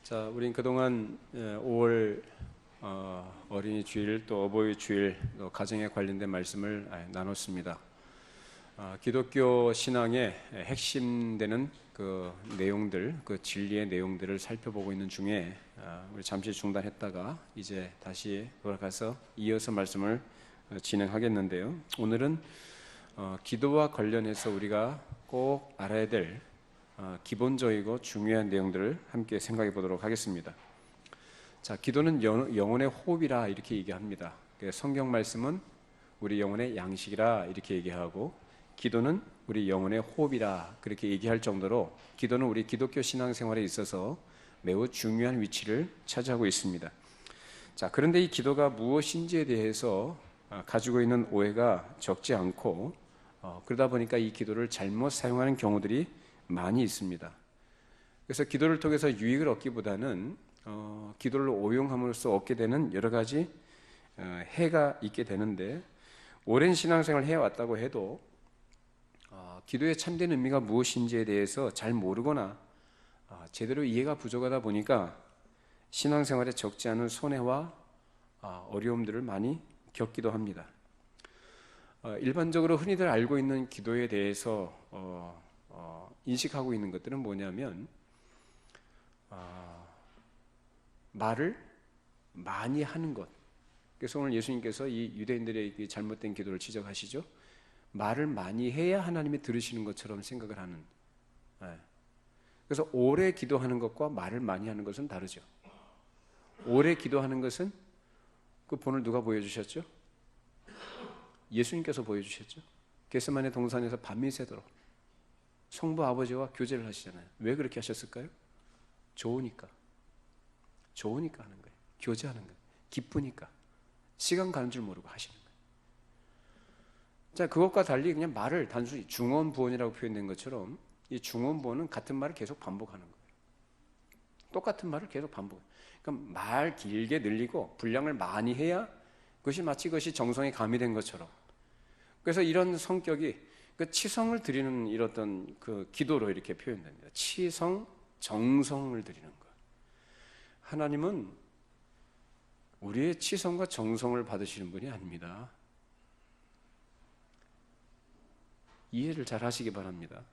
자, 우린 그동안 5월 어린이 주일 또 어버이 주일 또 가정에 관련된 말씀을 나눴습니다. 기독교 신앙의 핵심되는 그 내용들, 그 진리의 내용들을 살펴보고 있는 중에 우리 잠시 중단했다가 이제 다시 돌아가서 이어서 말씀을 진행하겠는데요. 오늘은 기도와 관련해서 우리가 꼭 알아야 될 기본적이고 중요한 내용들을 함께 생각해 보도록 하겠습니다. 자, 기도는 영혼의 호흡이라 이렇게 얘기합니다. 성경 말씀은 우리 영혼의 양식이라 이렇게 얘기하고, 기도는 우리 영혼의 호흡이라 그렇게 얘기할 정도로 기도는 우리 기독교 신앙생활에 있어서 매우 중요한 위치를 차지하고 있습니다. 자, 그런데 이 기도가 무엇인지에 대해서 가지고 있는 오해가 적지 않고, 그러다 보니까 이 기도를 잘못 사용하는 경우들이 많이 있습니다. 그래서 기도를 통해서 유익을 얻기보다는 기도를 오용함으로써 얻게 되는 여러 가지 해가 있게 되는데, 오랜 신앙생활을 해왔다고 해도 기도의 참된 의미가 무엇인지에 대해서 잘 모르거나 제대로 이해가 부족하다 보니까 신앙생활에 적지 않은 손해와 어려움들을 많이 겪기도 합니다. 일반적으로 흔히들 알고 있는 기도에 대해서 인식하고 있는 것들은 뭐냐면, 말을 많이 하는 것. 그래서 오늘 예수님께서 이 유대인들의 잘못된 기도를 지적하시죠. 말을 많이 해야 하나님이 들으시는 것처럼 생각을 하는. 그래서 오래 기도하는 것과 말을 많이 하는 것은 다르죠. 오래 기도하는 것은 그 본을 누가 보여주셨죠? 예수님께서 보여주셨죠. 겟세마네 동산에서 밤이새도록 성부 아버지와 교제를 하시잖아요. 왜 그렇게 하셨을까요? 좋으니까 하는 거예요. 교제하는 거예요. 기쁘니까. 시간 가는 줄 모르고 하시는 거예요. 자, 그것과 달리 그냥 말을 단순히 중언부언이라고 표현된 것처럼, 이 중언부언은 같은 말을 계속 반복하는 거예요. 똑같은 말을 계속 반복해요. 그러니까 말 길게 늘리고 분량을 많이 해야 그것이 마치 그것이 정성에 가미된 것처럼. 그래서 이런 성격이 그 치성을 드리는 이런 그 기도로 이렇게 표현됩니다. 치성, 정성을 드리는 것. 하나님은 우리의 치성과 정성을 받으시는 분이 아닙니다. 이해를 잘 하시기 바랍니다.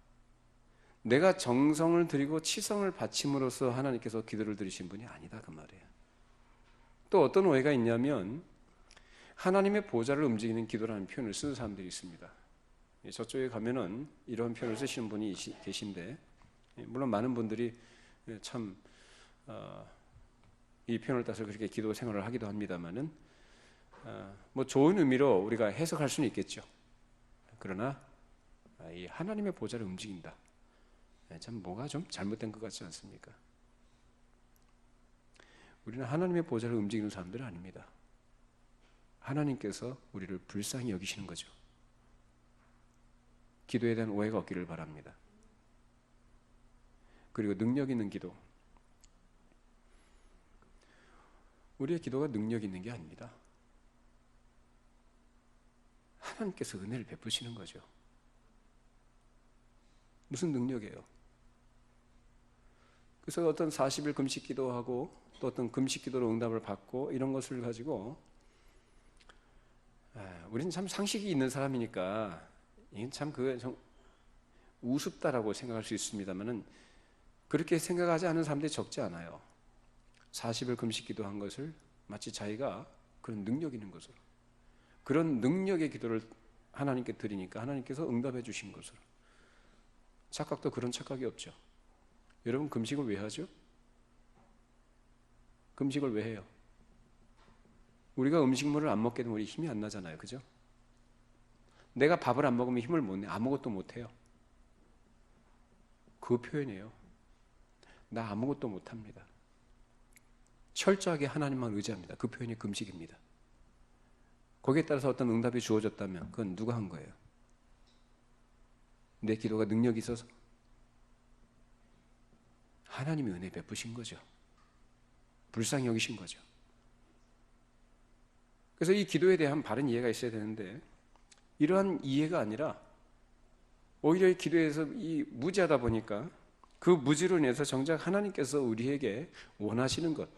내가 정성을 드리고 치성을 바침으로써 하나님께서 기도를 들으신 분이 아니다, 그 말이에요. 또 어떤 오해가 있냐면, 하나님의 보좌를 움직이는 기도라는 표현을 쓰는 사람들이 있습니다. 저쪽에 가면은 이런 표현을 쓰시는 분이 계신데, 물론 많은 분들이 참 이 표현을 따서 그렇게 기도 생활을 하기도 합니다만은, 뭐 좋은 의미로 우리가 해석할 수는 있겠죠. 그러나 이 하나님의 보좌를 움직인다, 참 뭐가 좀 잘못된 것 같지 않습니까? 우리는 하나님의 보좌를 움직이는 사람들은 아닙니다. 하나님께서 우리를 불쌍히 여기시는 거죠. 기도에 대한 오해가 없기를 바랍니다. 그리고 능력 있는 기도. 우리의 기도가 능력 있는 게 아닙니다. 하나님께서 은혜를 베푸시는 거죠. 무슨 능력이에요? 그래서 어떤 40일 금식 기도하고 또 어떤 금식 기도로 응답을 받고 이런 것을 가지고, 우리는 참 상식이 있는 사람이니까 이건 참 우습다라고 생각할 수 있습니다만은, 그렇게 생각하지 않은 사람들이 적지 않아요. 40일 금식 기도한 것을 마치 자기가 그런 능력 있는 것으로, 그런 능력의 기도를 하나님께 드리니까 하나님께서 응답해 주신 것으로 착각도 그런 착각이 없죠. 여러분, 금식을 왜 하죠? 금식을 왜 해요? 우리가 음식물을 안 먹게 되면 우리 힘이 안 나잖아요, 그죠? 내가 밥을 안 먹으면 힘을 못 내. 아무것도 못 해요. 그 표현이에요. 나 아무것도 못 합니다. 철저하게 하나님만 의지합니다. 그 표현이 금식입니다. 거기에 따라서 어떤 응답이 주어졌다면 그건 누가 한 거예요? 내 기도가 능력이 있어서? 하나님이 은혜 베푸신 거죠. 불쌍히 여기신 거죠. 그래서 이 기도에 대한 바른 이해가 있어야 되는데, 이러한 이해가 아니라 오히려 이 기도에서 무지하다 보니까 그 무지로 인해서 정작 하나님께서 우리에게 원하시는 것,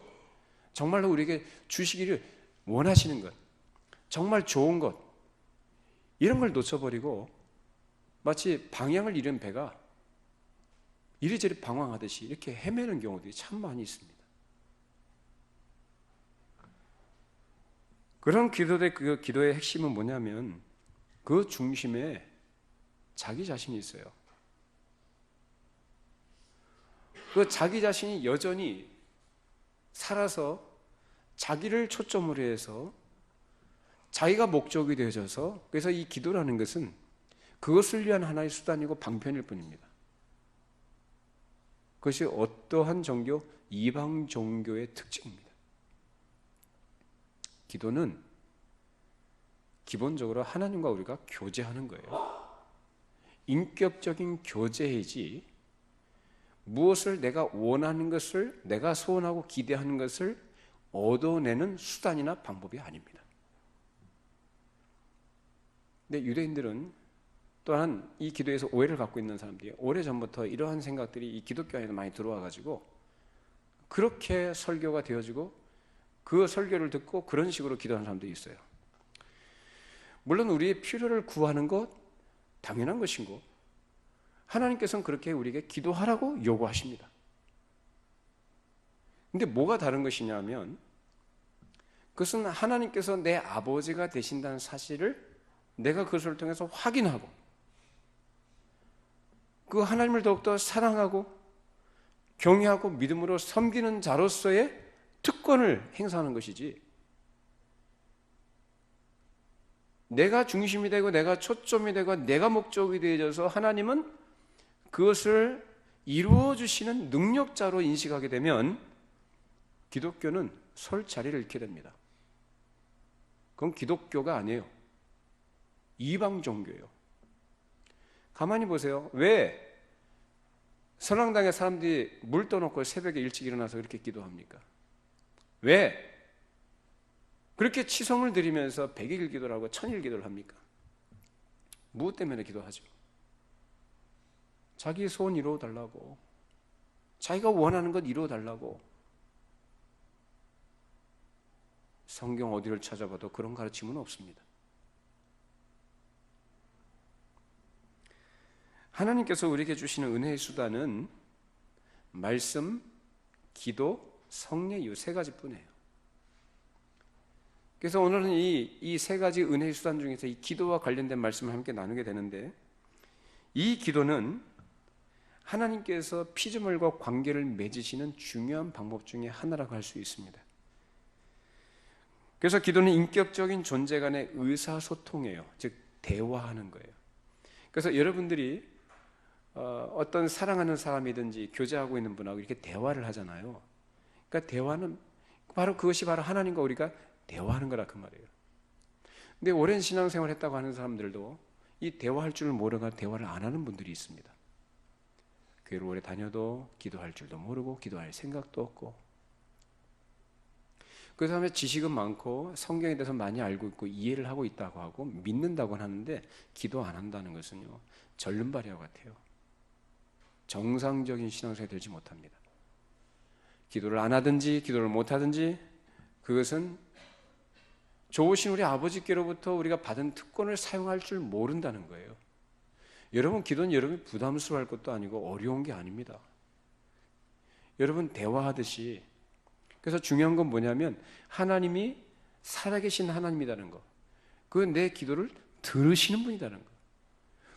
정말로 우리에게 주시기를 원하시는 것, 정말 좋은 것, 이런 걸 놓쳐버리고 마치 방향을 잃은 배가 이리저리 방황하듯이 이렇게 헤매는 경우들이 참 많이 있습니다. 그런 그 기도의 핵심은 뭐냐면 그 중심에 자기 자신이 있어요. 그 자기 자신이 여전히 살아서 자기를 초점으로 해서 자기가 목적이 되어져서, 그래서 이 기도라는 것은 그것을 위한 하나의 수단이고 방편일 뿐입니다. 그것이 어떠한 종교, 이방 종교의 특징입니다. 기도는 기본적으로 하나님과 우리가 교제하는 거예요. 인격적인 교제이지 무엇을 내가 원하는 것을, 내가 소원하고 기대하는 것을 얻어내는 수단이나 방법이 아닙니다. 근데 유대인들은 또한 이 기도에서 오해를 갖고 있는 사람들이 오래전부터 이러한 생각들이 이 기독교 안에도 많이 들어와 가지고 그렇게 설교가 되어지고 그 설교를 듣고 그런 식으로 기도하는 사람들이 있어요. 물론 우리의 필요를 구하는 것 당연한 것이고 하나님께서는 그렇게 우리에게 기도하라고 요구하십니다. 근데 뭐가 다른 것이냐면 그것은 하나님께서 내 아버지가 되신다는 사실을 내가 그것을 통해서 확인하고 그 하나님을 더욱더 사랑하고 경외하고 믿음으로 섬기는 자로서의 특권을 행사하는 것이지, 내가 중심이 되고 내가 초점이 되고 내가 목적이 되어져서 하나님은 그것을 이루어 주시는 능력자로 인식하게 되면 기독교는 설 자리를 잃게 됩니다. 그건 기독교가 아니에요. 이방 종교예요. 가만히 보세요. 왜 선왕당의 사람들이 물 떠놓고 새벽에 일찍 일어나서 그렇게 기도합니까? 왜 그렇게 치성을 드리면서 100일 기도를 하고 1000일 기도를 합니까? 무엇 때문에 기도하죠? 자기 소원 이루어 달라고, 자기가 원하는 것 이루어 달라고. 성경 어디를 찾아봐도 그런 가르침은 없습니다. 하나님께서 우리에게 주시는 은혜의 수단은 말씀, 기도, 성례 이 세 가지뿐이에요. 그래서 오늘은 이 세 가지 은혜의 수단 중에서 이 기도와 관련된 말씀을 함께 나누게 되는데, 이 기도는 하나님께서 피조물과 관계를 맺으시는 중요한 방법 중에 하나라고 할 수 있습니다. 그래서 기도는 인격적인 존재 간의 의사소통이에요. 즉 대화하는 거예요. 그래서 여러분들이 어떤 사랑하는 사람이든지 교제하고 있는 분하고 이렇게 대화를 하잖아요. 그러니까 대화는 바로 그것이 바로 하나님과 우리가 대화하는 거라 그 말이에요. 근데 오랜 신앙생활을 했다고 하는 사람들도 이 대화할 줄을 모르고 대화를 안 하는 분들이 있습니다. 교회를 오래 다녀도 기도할 줄도 모르고 기도할 생각도 없고, 그 다음에 지식은 많고 성경에 대해서 많이 알고 있고 이해를 하고 있다고 하고 믿는다고는 하는데 기도 안 한다는 것은요, 절름발이와 같아요. 정상적인 신앙생활이 되지 못합니다. 기도를 안 하든지 기도를 못 하든지 그것은 좋으신 우리 아버지께로부터 우리가 받은 특권을 사용할 줄 모른다는 거예요. 여러분, 기도는 여러분이 부담스러워할 것도 아니고 어려운 게 아닙니다. 여러분 대화하듯이. 그래서 중요한 건 뭐냐면 하나님이 살아계신 하나님이라는 거, 그 내 기도를 들으시는 분이라는 거,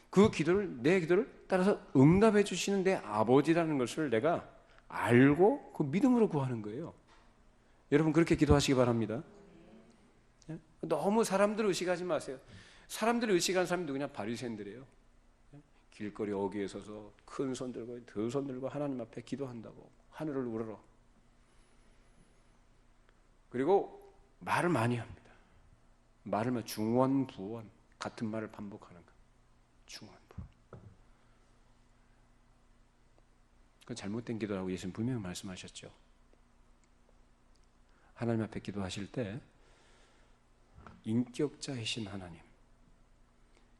그 기도를, 내 기도를 따라서 응답해 주시는 내 아버지라는 것을 내가 알고 그 믿음으로 구하는 거예요. 여러분 그렇게 기도하시기 바랍니다. 너무 사람들 의식하지 마세요. 사람들을 의식하는 사람이 누구냐? 바리새인들이에요. 길거리 어귀에 서서 큰 손 들고 두 손 들고 하나님 앞에 기도한다고, 하늘을 우러러. 그리고 말을 많이 합니다. 말을 막 중원, 부원 같은 말을 반복하는 거. 중원, 부원. 그건 잘못된 기도라고 예수님 분명히 말씀하셨죠. 하나님 앞에 기도하실 때 인격자이신 하나님,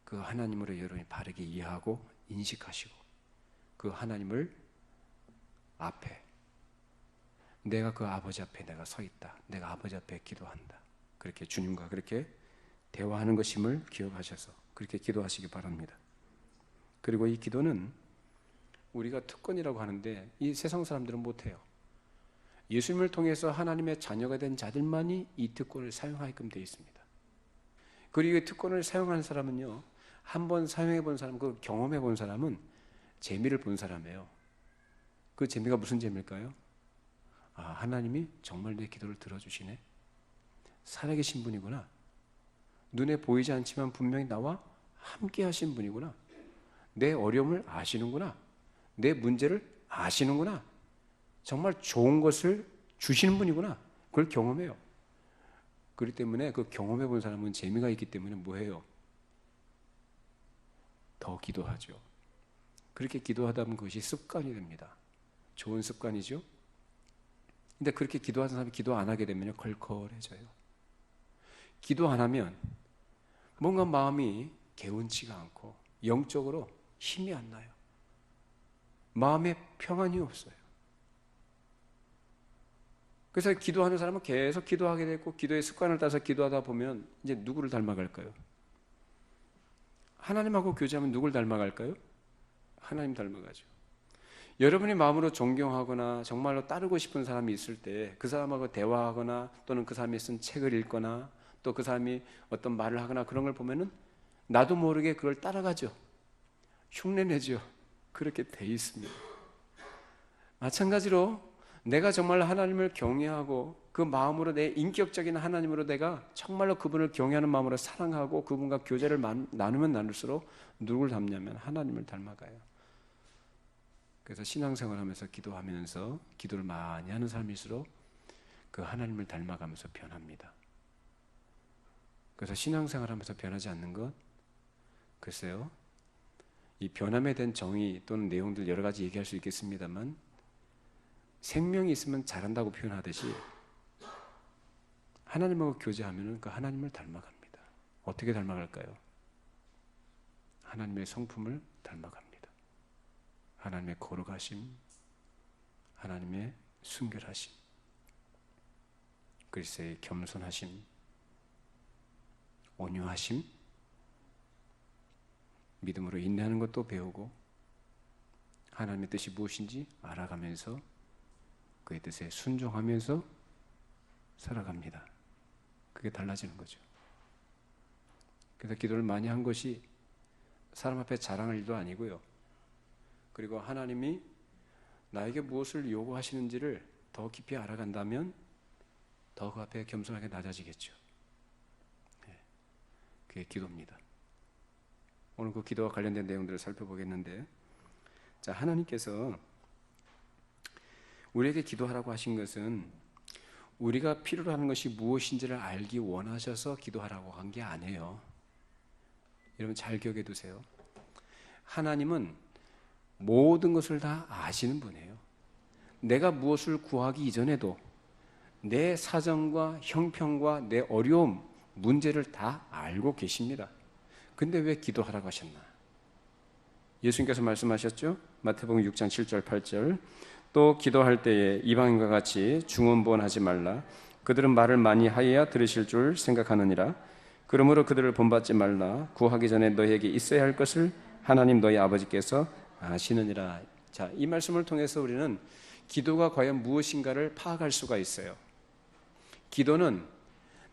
그 하나님으로 여러분이 바르게 이해하고 인식하시고 그 하나님을 앞에, 내가 그 아버지 앞에 내가 서 있다, 내가 아버지 앞에 기도한다, 그렇게 주님과 그렇게 대화하는 것임을 기억하셔서 그렇게 기도하시기 바랍니다. 그리고 이 기도는 우리가 특권이라고 하는데 이 세상 사람들은 못해요. 예수님을 통해서 하나님의 자녀가 된 자들만이 이 특권을 사용하게끔 되어 있습니다. 그리고 이 특권을 사용하는 사람은요, 한번 사용해 본 사람, 그 경험해 본 사람은 재미를 본 사람이에요. 그 재미가 무슨 재미일까요? 아, 하나님이 정말 내 기도를 들어주시네, 살아계신 분이구나, 눈에 보이지 않지만 분명히 나와 함께 하신 분이구나, 내 어려움을 아시는구나, 내 문제를 아시는구나, 정말 좋은 것을 주시는 분이구나, 그걸 경험해요. 그렇기 때문에 그 경험해 본 사람은 재미가 있기 때문에 뭐해요? 더 기도하죠. 그렇게 기도하다 보면 그것이 습관이 됩니다. 좋은 습관이죠. 근데 그렇게 기도하는 사람이 기도 안 하게 되면 걸걸해져요. 기도 안 하면 뭔가 마음이 개운치가 않고 영적으로 힘이 안 나요. 마음에 평안이 없어요. 그래서 기도하는 사람은 계속 기도하게 되고 기도의 습관을 따서 기도하다 보면 이제 누구를 닮아갈까요? 하나님하고 교제하면 누굴 닮아갈까요? 하나님 닮아가죠. 여러분이 마음으로 존경하거나 정말로 따르고 싶은 사람이 있을 때 그 사람하고 대화하거나 또는 그 사람이 쓴 책을 읽거나 또 그 사람이 어떤 말을 하거나 그런 걸 보면은 나도 모르게 그걸 따라가죠. 흉내내죠. 그렇게 돼 있습니다. 마찬가지로 내가 정말 하나님을 경외하고 그 마음으로 내 인격적인 하나님으로 내가 정말로 그분을 경외하는 마음으로 사랑하고 그분과 교제를 나누면 나눌수록 누굴 닮냐면 하나님을 닮아가요. 그래서 신앙생활하면서 기도하면서 기도를 많이 하는 사람일수록 그 하나님을 닮아가면서 변합니다. 그래서 신앙생활하면서 변하지 않는 것, 글쎄요, 이 변함에 대한 정의 또는 내용들 여러 가지 얘기할 수 있겠습니다만 생명이 있으면 잘한다고 표현하듯이 하나님하고 교제하면 그 하나님을 닮아갑니다. 어떻게 닮아갈까요? 하나님의 성품을 닮아갑니다. 하나님의 거룩하심, 하나님의 순결하심, 그리스도의 겸손하심, 온유하심, 믿음으로 인내하는 것도 배우고 하나님의 뜻이 무엇인지 알아가면서 그의 뜻에 순종하면서 살아갑니다. 그게 달라지는 거죠. 그래서 기도를 많이 한 것이 사람 앞에 자랑할 일도 아니고요. 그리고 하나님이 나에게 무엇을 요구하시는지를 더 깊이 알아간다면 더 그 앞에 겸손하게 낮아지겠죠. 그게 기도입니다. 오늘 그 기도와 관련된 내용들을 살펴보겠는데, 자, 하나님께서 우리에게 기도하라고 하신 것은 우리가 필요로 하는 것이 무엇인지를 알기 원하셔서 기도하라고 한 게 아니에요. 여러분 잘 기억해 두세요. 하나님은 모든 것을 다 아시는 분이에요. 내가 무엇을 구하기 이전에도 내 사정과 형편과 내 어려움, 문제를 다 알고 계십니다. 근데 왜 기도하라고 하셨나? 예수님께서 말씀하셨죠? 마태복음 6장 7절 8절, 또 기도할 때에 이방인과 같이 중언부언하지 말라. 그들은 말을 많이 하여야 들으실 줄 생각하느니라. 그러므로 그들을 본받지 말라. 구하기 전에 너희에게 있어야 할 것을 하나님 너희 아버지께서 아시느니라. 자, 이 말씀을 통해서 우리는 기도가 과연 무엇인가를 파악할 수가 있어요. 기도는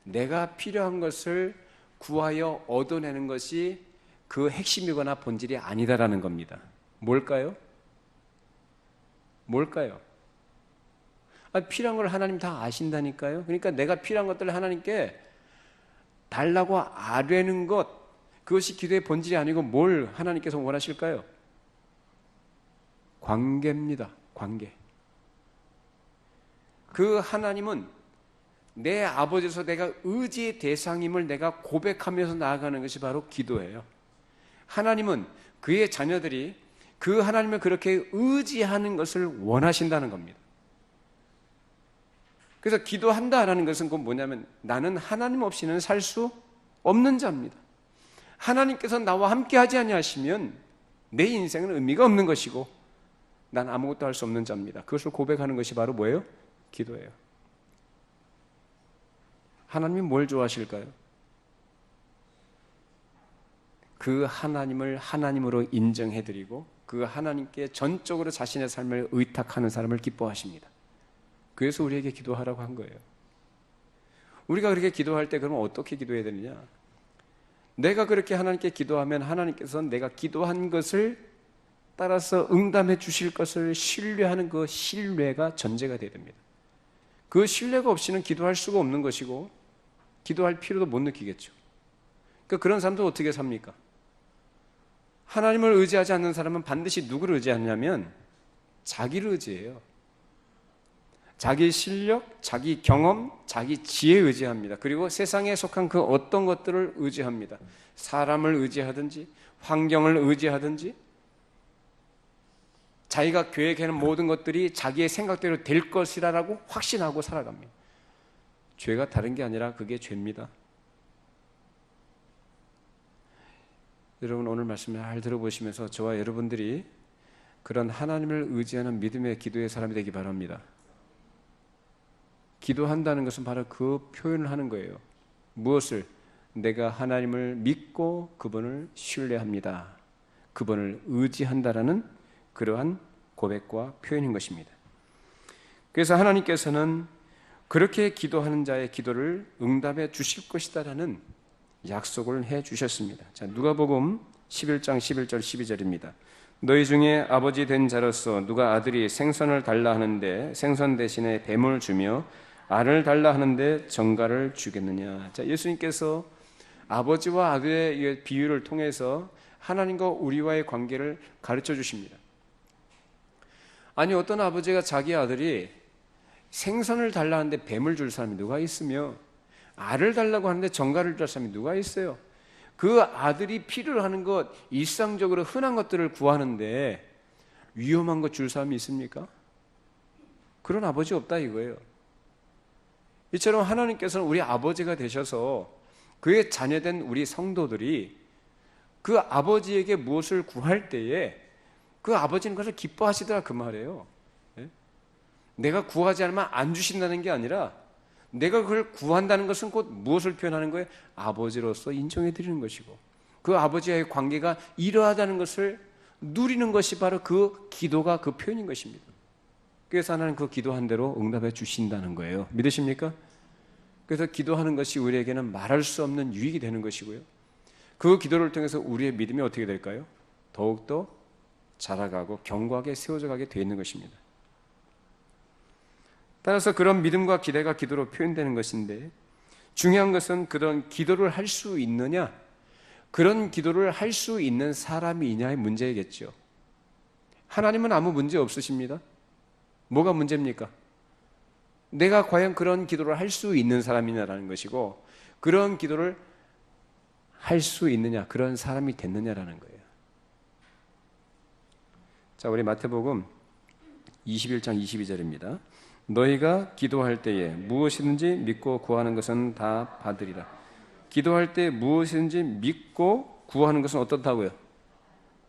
내가 필요한 것을 구하여 얻어내는 것이 그 핵심이거나 본질이 아니다라는 겁니다. 뭘까요? 뭘까요? 필요한 걸 하나님 다 아신다니까요. 그러니까 내가 필요한 것들을 하나님께 달라고 아뢰는 것, 그것이 기도의 본질이 아니고 뭘 하나님께서 원하실까요? 관계입니다. 관계. 그 하나님은 내 아버지로서 내가 의지의 대상임을 내가 고백하면서 나아가는 것이 바로 기도예요. 하나님은 그의 자녀들이 그 하나님을 그렇게 의지하는 것을 원하신다는 겁니다. 그래서 기도한다라는 것은 곧 뭐냐면 나는 하나님 없이는 살 수 없는 자입니다. 하나님께서 나와 함께 하지 아니하시면 내 인생은 의미가 없는 것이고 난 아무것도 할 수 없는 자입니다. 그것을 고백하는 것이 바로 뭐예요? 기도예요. 하나님이 뭘 좋아하실까요? 그 하나님을 하나님으로 인정해드리고 그 하나님께 전적으로 자신의 삶을 의탁하는 사람을 기뻐하십니다. 그래서 우리에게 기도하라고 한 거예요. 우리가 그렇게 기도할 때 그러면 어떻게 기도해야 되느냐? 내가 그렇게 하나님께 기도하면 하나님께서 내가 기도한 것을 따라서 응답해 주실 것을 신뢰하는 그 신뢰가 전제가 되어야 됩니다. 그 신뢰가 없이는 기도할 수가 없는 것이고 기도할 필요도 못 느끼겠죠. 그러니까 그런 사람도 어떻게 삽니까? 하나님을 의지하지 않는 사람은 반드시 누구를 의지하냐면 자기를 의지해요. 자기 실력, 자기 경험, 자기 지혜에 의지합니다. 그리고 세상에 속한 그 어떤 것들을 의지합니다. 사람을 의지하든지 환경을 의지하든지 자기가 계획하는 모든 것들이 자기의 생각대로 될 것이라고 확신하고 살아갑니다. 죄가 다른 게 아니라 그게 죄입니다. 여러분 오늘 말씀을 잘 들어보시면서 저와 여러분들이 그런 하나님을 의지하는 믿음의 기도의 사람이 되기 바랍니다. 기도한다는 것은 바로 그 표현을 하는 거예요. 무엇을? 내가 하나님을 믿고 그분을 신뢰합니다. 그분을 의지한다라는 그러한 고백과 표현인 것입니다. 그래서 하나님께서는 그렇게 기도하는 자의 기도를 응답해 주실 것이다라는 약속을 해 주셨습니다. 자, 누가복음 11장 11절 12절입니다. 너희 중에 아버지 된 자로서 누가 아들이 생선을 달라 하는데 생선 대신에 뱀을 주며 알을 달라 하는데 정갈을 주겠느냐. 자, 예수님께서 아버지와 아들의 비유를 통해서 하나님과 우리와의 관계를 가르쳐 주십니다. 아니 어떤 아버지가 자기 아들이 생선을 달라 하는데 뱀을 줄 사람이 누가 있으며 알을 달라고 하는데 정갈을 줄 사람이 누가 있어요? 그 아들이 필요로 하는 것, 일상적으로 흔한 것들을 구하는데 위험한 것 줄 사람이 있습니까? 그런 아버지 없다 이거예요. 이처럼 하나님께서는 우리 아버지가 되셔서 그의 자녀된 우리 성도들이 그 아버지에게 무엇을 구할 때에 그 아버지는 그것을 기뻐하시더라 그 말이에요. 내가 구하지 않으면 안 주신다는 게 아니라 내가 그걸 구한다는 것은 곧 무엇을 표현하는 거예요? 아버지로서 인정해 드리는 것이고 그 아버지와의 관계가 이러하다는 것을 누리는 것이 바로 그 기도가 그 표현인 것입니다. 그래서 하나님 그 기도한 대로 응답해 주신다는 거예요. 믿으십니까? 그래서 기도하는 것이 우리에게는 말할 수 없는 유익이 되는 것이고요. 그 기도를 통해서 우리의 믿음이 어떻게 될까요? 더욱더 자라가고 견고하게 세워져 가게 되어 있는 것입니다. 따라서 그런 믿음과 기대가 기도로 표현되는 것인데 중요한 것은 그런 기도를 할 수 있느냐, 그런 기도를 할 수 있는 사람이 있냐의 문제이겠죠. 하나님은 아무 문제 없으십니다. 뭐가 문제입니까? 내가 과연 그런 기도를 할 수 있는 사람이냐라는 것이고 그런 기도를 할 수 있느냐, 그런 사람이 됐느냐라는 거예요. 자, 우리 마태복음 21장 22절입니다. 너희가 기도할 때에 무엇이든지 믿고 구하는 것은 다 받으리라. 기도할 때 무엇이든지 믿고 구하는 것은 어떻다고요?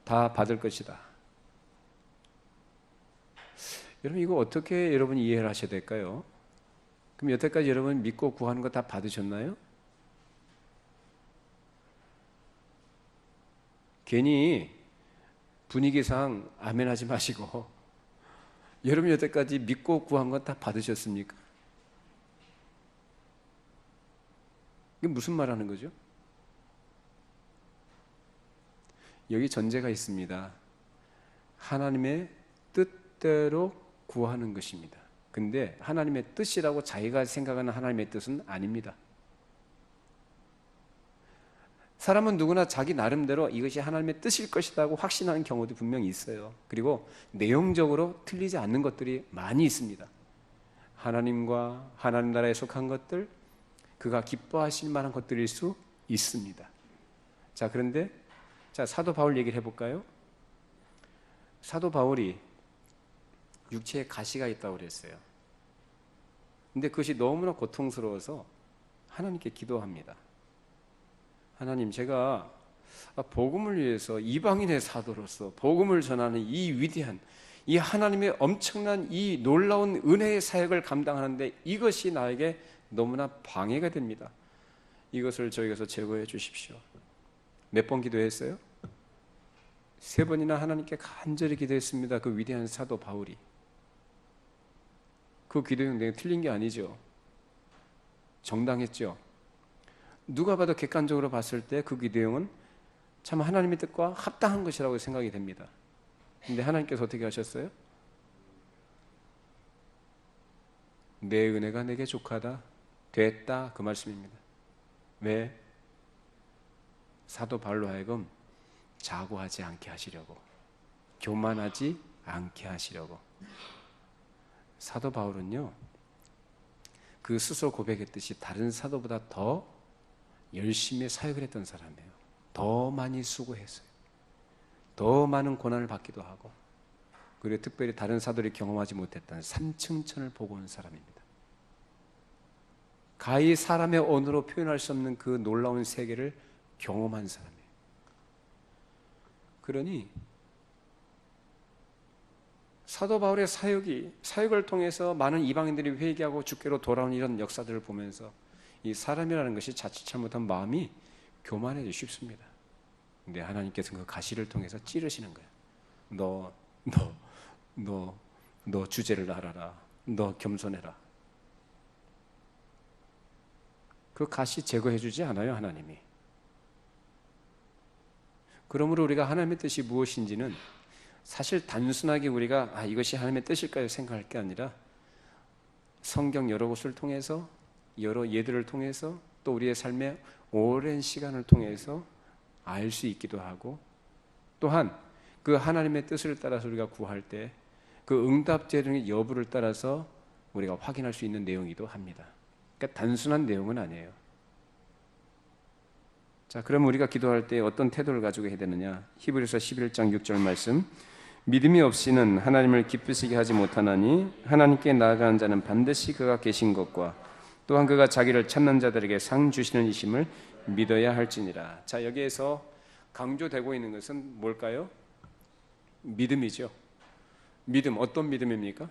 다 받을 것이다. 여러분 이거 어떻게 여러분이 이해를 하셔야 될까요? 그럼 여태까지 여러분 믿고 구하는 거 다 받으셨나요? 괜히 분위기상 아멘 하지 마시고 여러분 여태까지 믿고 구한 건 다 받으셨습니까? 이게 무슨 말 하는 거죠? 여기 전제가 있습니다. 하나님의 뜻대로 구하는 것입니다. 근데 하나님의 뜻이라고 자기가 생각하는 하나님의 뜻은 아닙니다. 사람은 누구나 자기 나름대로 이것이 하나님의 뜻일 것이라고 확신하는 경우도 분명히 있어요. 그리고 내용적으로 틀리지 않는 것들이 많이 있습니다. 하나님과 하나님 나라에 속한 것들, 그가 기뻐하실 만한 것들일 수 있습니다. 자, 그런데 사도 바울 얘기를 해볼까요? 사도 바울이 육체에 가시가 있다고 그랬어요. 근데 그것이 너무나 고통스러워서 하나님께 기도합니다. 하나님, 제가 복음을 위해서 이방인의 사도로서 복음을 전하는 이 위대한 이 하나님의 엄청난 이 놀라운 은혜의 사역을 감당하는데 이것이 나에게 너무나 방해가 됩니다. 이것을 저에게서 제거해 주십시오. 몇 번 기도했어요? 3번이나 하나님께 간절히 기도했습니다. 그 위대한 사도 바울이. 그 기도는 내가 틀린 게 아니죠. 정당했죠. 누가 봐도 객관적으로 봤을 때 그 기도형은 참 하나님의 뜻과 합당한 것이라고 생각이 됩니다. 근데 하나님께서 어떻게 하셨어요? 내 은혜가 내게 족하다 됐다 그 말씀입니다. 왜? 사도 바울로 하여금 자고하지 않게 하시려고, 교만하지 않게 하시려고. 사도 바울은요, 그 스스로 고백했듯이 다른 사도보다 더 열심히 사역을 했던 사람이에요. 더 많이 수고했어요. 더 많은 고난을 받기도 하고, 그리고 특별히 다른 사도들이 경험하지 못했던 삼층천을 보고 온 사람입니다. 가히 사람의 언어로 표현할 수 없는 그 놀라운 세계를 경험한 사람이에요. 그러니 사도 바울의 사역을 통해서 많은 이방인들이 회개하고 주께로 돌아오는 이런 역사들을 보면서 이 사람이라는 것이 자칫 잘못한 마음이 교만해지기 쉽습니다. 근데 하나님께서 그 가시를 통해서 찌르시는 거예요. 너 주제를 알아라. 너 겸손해라. 그 가시 제거해 주지 않아요, 하나님이. 그러므로 우리가 하나님의 뜻이 무엇인지는 사실 단순하게 우리가 이것이 하나님의 뜻일까요 생각할 게 아니라 성경 여러 곳을 통해서, 여러 예들을 통해서, 또 우리의 삶의 오랜 시간을 통해서 알 수 있기도 하고, 또한 그 하나님의 뜻을 따라서 우리가 구할 때 그 응답제의 여부를 따라서 우리가 확인할 수 있는 내용이기도 합니다. 그러니까 단순한 내용은 아니에요. 자, 그럼 우리가 기도할 때 어떤 태도를 가지고 해야 되느냐? 히브리서 11장 6절 말씀, 믿음이 없이는 하나님을 기쁘시게 하지 못하나니 하나님께 나아가는 자는 반드시 그가 계신 것과 또한 그가 자기를 찾는 자들에게 상 주시는 이심을 믿어야 할지니라. 자, 여기에서 강조되고 있는 것은 뭘까요? 믿음이죠. 믿음, 어떤 믿음입니까?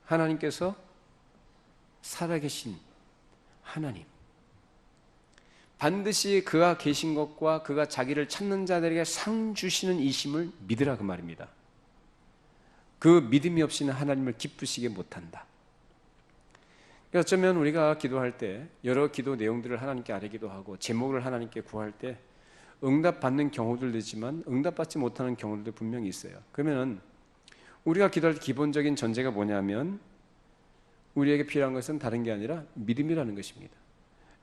하나님께서 살아계신 하나님, 반드시 그가 계신 것과 그가 자기를 찾는 자들에게 상 주시는 이심을 믿으라 그 말입니다. 그 믿음이 없이는 하나님을 기쁘시게 못한다. 어쩌면 우리가 기도할 때 여러 기도 내용들을 하나님께 아뢰기도 하고 제목을 하나님께 구할 때 응답받는 경우들도 있지만 응답받지 못하는 경우들도 분명히 있어요. 그러면 우리가 기도할 때 기본적인 전제가 뭐냐면 우리에게 필요한 것은 다른 게 아니라 믿음이라는 것입니다.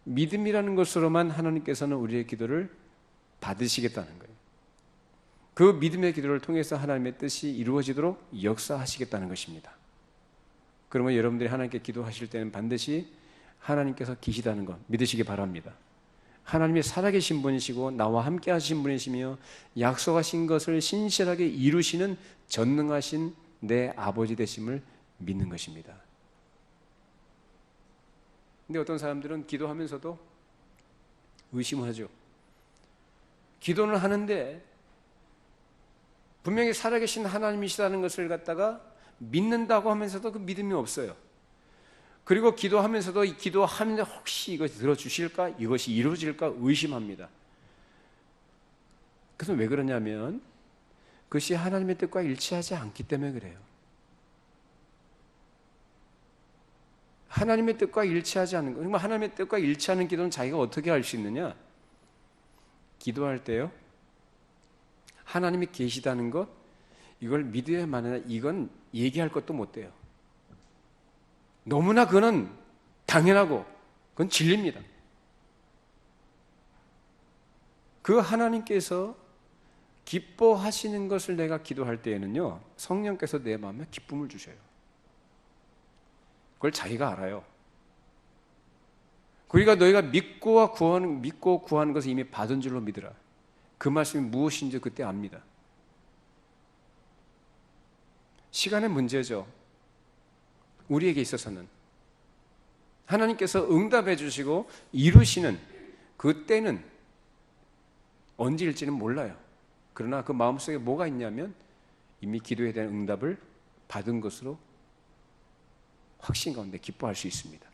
믿음이라는 것으로만 하나님께서는 우리의 기도를 받으시겠다는 거예요. 그 믿음의 기도를 통해서 하나님의 뜻이 이루어지도록 역사하시겠다는 것입니다. 그러면 여러분들이 하나님께 기도하실 때는 반드시 하나님께서 계시다는 것 믿으시기 바랍니다. 하나님이 살아계신 분이시고 나와 함께 하신 분이시며 약속하신 것을 신실하게 이루시는 전능하신 내 아버지 되심을 믿는 것입니다. 근데 어떤 사람들은 기도하면서도 의심을 하죠. 기도는 하는데 분명히 살아계신 하나님이시다는 것을 갖다가 믿는다고 하면서도 그 믿음이 없어요. 그리고 기도하면서도 기도하면서 혹시 이것이 들어주실까? 이것이 이루어질까? 의심합니다. 그래서 왜 그러냐면 그것이 하나님의 뜻과 일치하지 않기 때문에 그래요. 하나님의 뜻과 일치하지 않는 것. 그러면 하나님의 뜻과 일치하는 기도는 자기가 어떻게 할 수 있느냐? 기도할 때요, 하나님이 계시다는 것, 이걸 믿어야만 하나, 이건 얘기할 것도 못 돼요. 너무나 그거는 당연하고 그건 진리입니다. 그 하나님께서 기뻐하시는 것을 내가 기도할 때에는요, 성령께서 내 마음에 기쁨을 주셔요. 그걸 자기가 알아요. 그러니까 너희가 믿고 구하는 것을 이미 받은 줄로 믿으라. 그 말씀이 무엇인지 그때 압니다. 시간의 문제죠. 우리에게 있어서는 하나님께서 응답해 주시고 이루시는 그때는 언제일지는 몰라요. 그러나 그 마음속에 뭐가 있냐면 이미 기도에 대한 응답을 받은 것으로 확신 가운데 기뻐할 수 있습니다.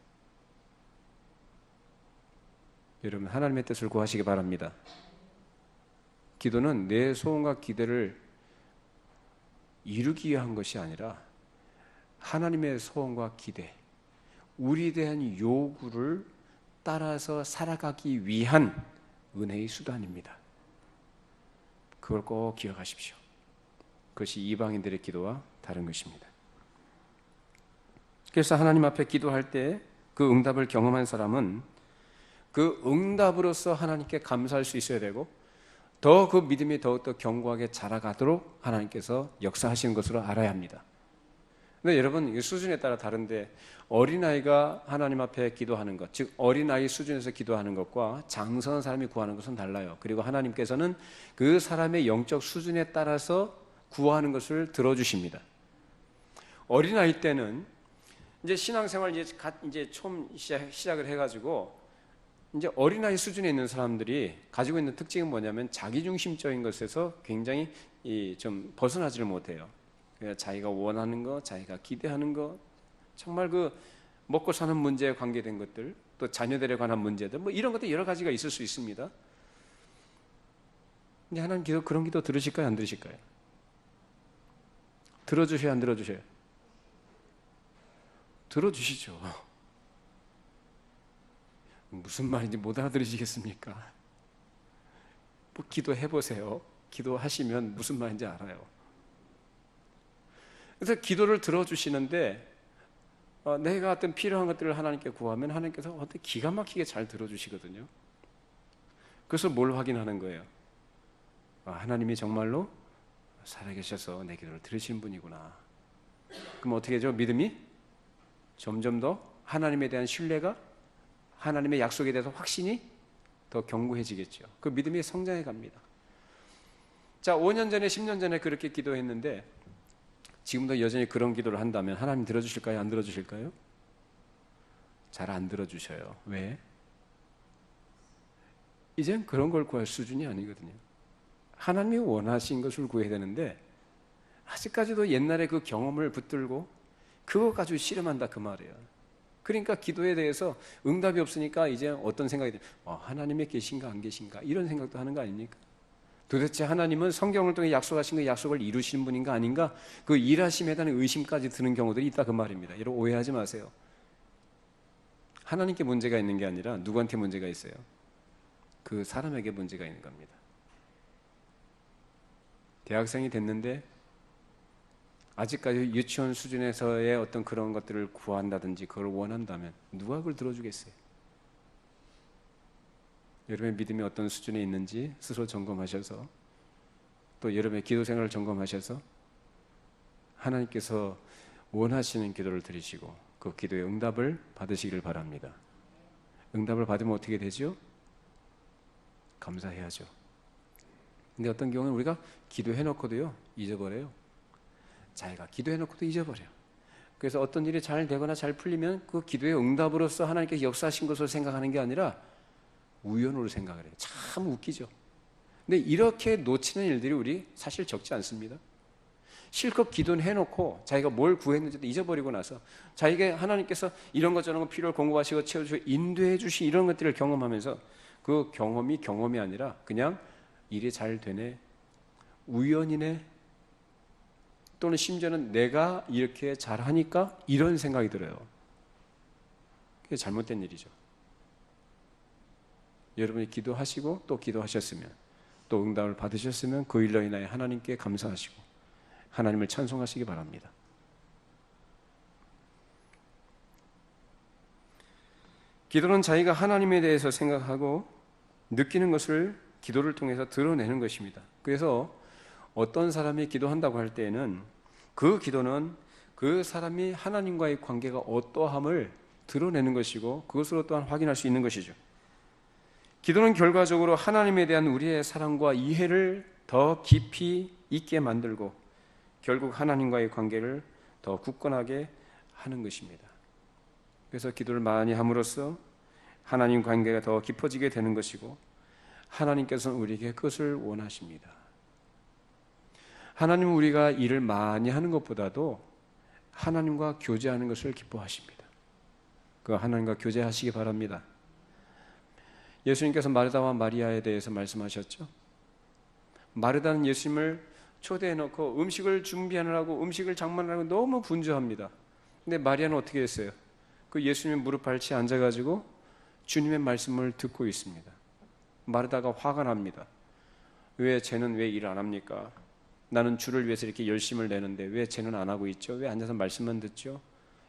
여러분, 하나님의 뜻을 구하시기 바랍니다. 기도는 내 소원과 기대를 이루기 위한 것이 아니라 하나님의 소원과 기대, 우리에 대한 요구를 따라서 살아가기 위한 은혜의 수단입니다. 그걸 꼭 기억하십시오. 그것이 이방인들의 기도와 다른 것입니다. 그래서 하나님 앞에 기도할 때 그 응답을 경험한 사람은 그 응답으로서 하나님께 감사할 수 있어야 되고, 더 그 믿음이 더욱더 견고하게 자라가도록 하나님께서 역사하시는 것으로 알아야 합니다. 근데 여러분, 이 수준에 따라 다른데, 어린아이가 하나님 앞에 기도하는 것, 즉 어린아이 수준에서 기도하는 것과 장성한 사람이 구하는 것은 달라요. 그리고 하나님께서는 그 사람의 영적 수준에 따라서 구하는 것을 들어주십니다. 어린아이 때는 이제 신앙생활 이제 처음 시작을 해가지고, 이제 어린아이 수준에 있는 사람들이 가지고 있는 특징은 뭐냐면 자기중심적인 것에서 굉장히 좀 벗어나지를 못해요. 자기가 원하는 거, 자기가 기대하는 거, 정말 그 먹고 사는 문제에 관계된 것들, 또 자녀들에 관한 문제들, 뭐 이런 것도 여러 가지가 있을 수 있습니다. 근데 하나님 기도, 그런 기도 들으실까요, 안 들으실까요? 들어주셔야, 안 들어주셔요? 들어주시죠. 무슨 말인지 못 알아들으시겠습니까? 뭐 기도해보세요. 기도하시면 무슨 말인지 알아요. 그래서 기도를 들어주시는데, 내가 어떤 필요한 것들을 하나님께 구하면 하나님께서 어떤 기가 막히게 잘 들어주시거든요. 그래서 뭘 확인하는 거예요? 하나님이 정말로 살아계셔서 내 기도를 들으시는 분이구나. 그럼 어떻게 되죠? 믿음이 점점 더 하나님에 대한 신뢰가, 하나님의 약속에 대해서 확신이 더 견고해지겠죠. 그 믿음이 성장해 갑니다. 자, 5년 전에 10년 전에 그렇게 기도했는데 지금도 여전히 그런 기도를 한다면 하나님 들어주실까요? 안 들어주실까요? 잘 안 들어주셔요. 왜? 이젠 그런 걸 구할 수준이 아니거든요. 하나님이 원하신 것을 구해야 되는데 아직까지도 옛날에 그 경험을 붙들고 그거 가지고 씨름한다, 그 말이에요. 그러니까 기도에 대해서 응답이 없으니까 이제 어떤 생각이 들어요? 하나님이 계신가 안 계신가, 이런 생각도 하는 거 아닙니까? 도대체 하나님은 성경을 통해 약속하신 그 약속을 이루시는 분인가 아닌가, 그 일하심에 대한 의심까지 드는 경우들이 있다, 그 말입니다. 여러분, 오해하지 마세요. 하나님께 문제가 있는 게 아니라 누구한테 문제가 있어요? 그 사람에게 문제가 있는 겁니다. 대학생이 됐는데 아직까지 유치원 수준에서의 어떤 그런 것들을 구한다든지 그걸 원한다면 누가 그걸 들어주겠어요? 여러분의 믿음이 어떤 수준에 있는지 스스로 점검하셔서, 또 여러분의 기도 생활을 점검하셔서 하나님께서 원하시는 기도를 드리시고 그 기도의 응답을 받으시기를 바랍니다. 응답을 받으면 어떻게 되죠? 감사해야죠. 근데 어떤 경우는 우리가 기도해놓고도요, 잊어버려요. 자기가 기도해놓고도 잊어버려요. 그래서 어떤 일이 잘 되거나 잘 풀리면 그 기도의 응답으로서 하나님께서 역사하신 것으로 생각하는 게 아니라 우연으로 생각을 해요. 참 웃기죠. 근데 이렇게 놓치는 일들이 우리 사실 적지 않습니다. 실컷 기도는 해놓고 자기가 뭘 구했는지도 잊어버리고 나서 자기가 하나님께서 이런 것 저런 거 필요를 공급하시고 채워주시고 인도해 주시, 이런 것들을 경험하면서 그 경험이 아니라 그냥 일이 잘 되네, 우연이네, 또는 심지어는 내가 이렇게 잘하니까 이런 생각이 들어요. 그게 잘못된 일이죠. 여러분이 기도하시고 또 기도하셨으면, 또 응답을 받으셨으면 그 일로 인하여 하나님께 감사하시고 하나님을 찬송하시기 바랍니다. 기도는 자기가 하나님에 대해서 생각하고 느끼는 것을 기도를 통해서 드러내는 것입니다. 그래서 어떤 사람이 기도한다고 할 때에는 그 기도는 그 사람이 하나님과의 관계가 어떠함을 드러내는 것이고 그것으로 또한 확인할 수 있는 것이죠. 기도는 결과적으로 하나님에 대한 우리의 사랑과 이해를 더 깊이 있게 만들고 결국 하나님과의 관계를 더 굳건하게 하는 것입니다. 그래서 기도를 많이 함으로써 하나님 관계가 더 깊어지게 되는 것이고 하나님께서는 우리에게 그것을 원하십니다. 하나님은 우리가 일을 많이 하는 것보다도 하나님과 교제하는 것을 기뻐하십니다. 그 하나님과 교제하시기 바랍니다. 예수님께서 마르다와 마리아에 대해서 말씀하셨죠. 마르다는 예수님을 초대해놓고 음식을 준비하느라고, 음식을 장만하느라고 너무 분주합니다. 근데 마리아는 어떻게 했어요? 그 예수님의 무릎 발치에 앉아가지고 주님의 말씀을 듣고 있습니다. 마르다가 화가 납니다. 왜 쟤는 왜 일 안 합니까? 나는 주를 위해서 이렇게 열심을 내는데 왜 쟤는 안 하고 있죠? 왜 앉아서 말씀만 듣죠?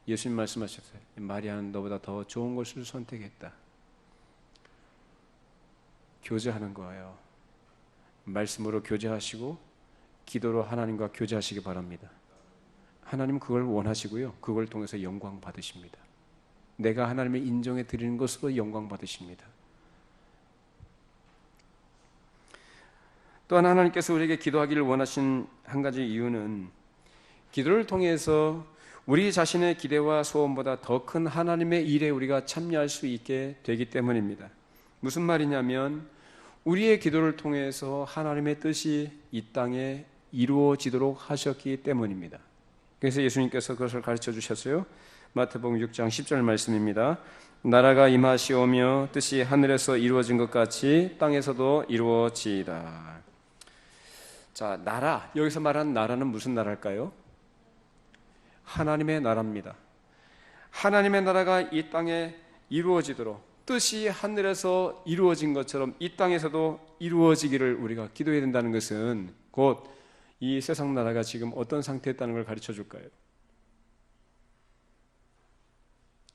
예수님 말씀하셨어요. 마리아는 너보다 더 좋은 것을 선택했다. 교제하는 거예요. 말씀으로 교제하시고 기도로 하나님과 교제하시기 바랍니다. 하나님은 그걸 원하시고요, 그걸 통해서 영광 받으십니다. 내가 하나님을 인정해 드리는 것으로 영광 받으십니다. 또한 하나님께서 우리에게 기도하기를 원하신 한 가지 이유는 기도를 통해서 우리 자신의 기대와 소원보다 더 큰 하나님의 일에 우리가 참여할 수 있게 되기 때문입니다. 무슨 말이냐면 우리의 기도를 통해서 하나님의 뜻이 이 땅에 이루어지도록 하셨기 때문입니다. 그래서 예수님께서 그것을 가르쳐 주셨어요. 마태복음 6장 10절 말씀입니다. 나라가 임하시오며 뜻이 하늘에서 이루어진 것 같이 땅에서도 이루어지이다. 자, 나라, 여기서 말하는 나라는 무슨 나라일까요? 하나님의 나라입니다. 하나님의 나라가 이 땅에 이루어지도록, 뜻이 하늘에서 이루어진 것처럼 이 땅에서도 이루어지기를 우리가 기도해야 된다는 것은 곧 이 세상 나라가 지금 어떤 상태에 있다는 걸 가르쳐 줄까요?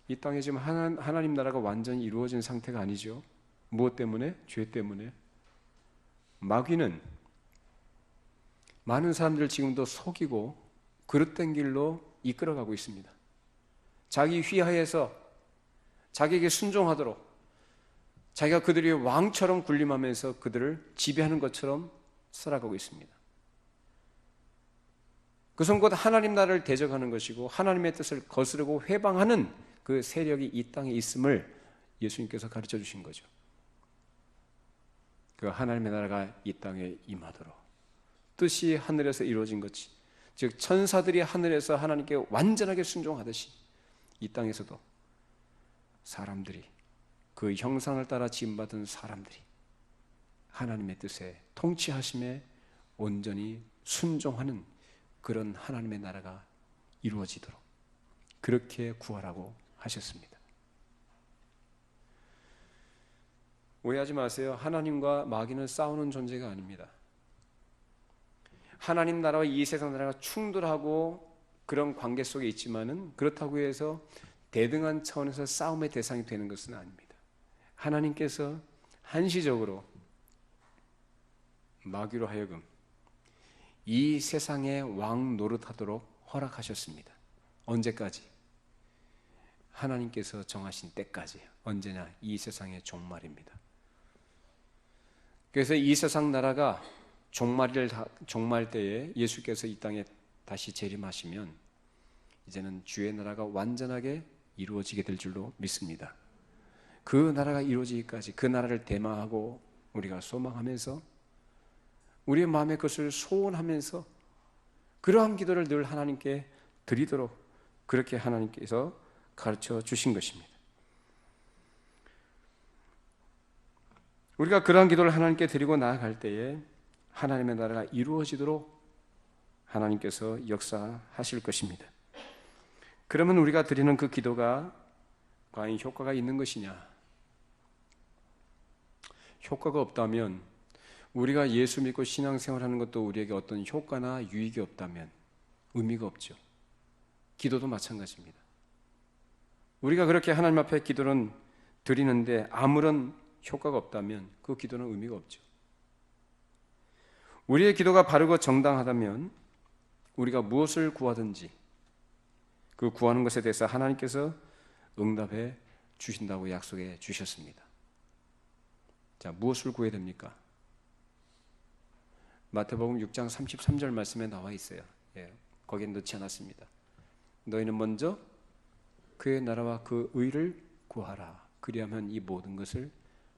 이 땅에 지금 하나님 나라가 완전히 이루어진 상태가 아니죠. 무엇 때문에? 죄 때문에. 마귀는 많은 사람들을 지금도 속이고 그릇된 길로 이끌어가고 있습니다. 자기 휘하에서 자기에게 순종하도록, 자기가 그들이 왕처럼 군림하면서 그들을 지배하는 것처럼 살아가고 있습니다. 그것은 곧 하나님 나라를 대적하는 것이고 하나님의 뜻을 거스르고 회방하는 그 세력이 이 땅에 있음을 예수님께서 가르쳐 주신 거죠. 그 하나님의 나라가 이 땅에 임하도록, 뜻이 하늘에서 이루어진 것이, 즉 천사들이 하늘에서 하나님께 완전하게 순종하듯이 이 땅에서도 사람들이, 그 형상을 따라 지음받은 사람들이 하나님의 뜻에, 통치하심에 온전히 순종하는 그런 하나님의 나라가 이루어지도록 그렇게 구하라고 하셨습니다. 오해하지 마세요. 하나님과 마귀는 싸우는 존재가 아닙니다. 하나님 나라와 이 세상 나라가 충돌하고 그런 관계 속에 있지만은 그렇다고 해서 대등한 차원에서 싸움의 대상이 되는 것은 아닙니다. 하나님께서 한시적으로 마귀로 하여금 이 세상의 왕 노릇하도록 허락하셨습니다. 언제까지? 하나님께서 정하신 때까지, 언제나 이 세상의 종말입니다. 그래서 이 세상 나라가 종말 때에 예수께서 이 땅에 다시 재림하시면 이제는 주의 나라가 완전하게 이루어지게 될 줄로 믿습니다. 그 나라가 이루어지기까지 그 나라를 대망하고 우리가 소망하면서 우리의 마음의 것을 소원하면서 그러한 기도를 늘 하나님께 드리도록 그렇게 하나님께서 가르쳐 주신 것입니다. 우리가 그러한 기도를 하나님께 드리고 나아갈 때에 하나님의 나라가 이루어지도록 하나님께서 역사하실 것입니다. 그러면 우리가 드리는 그 기도가 과연 효과가 있는 것이냐? 효과가 없다면, 우리가 예수 믿고 신앙생활하는 것도 우리에게 어떤 효과나 유익이 없다면 의미가 없죠. 기도도 마찬가지입니다. 우리가 그렇게 하나님 앞에 기도는 드리는데 아무런 효과가 없다면 그 기도는 의미가 없죠. 우리의 기도가 바르고 정당하다면 우리가 무엇을 구하든지 그 구하는 것에 대해서 하나님께서 응답해 주신다고 약속해 주셨습니다. 자, 무엇을 구해야 됩니까? 마태복음 6장 33절 말씀에 나와 있어요. 거기에 넣지 않았습니다. 너희는 먼저 그의 나라와 그 의를 구하라. 그리하면 이 모든 것을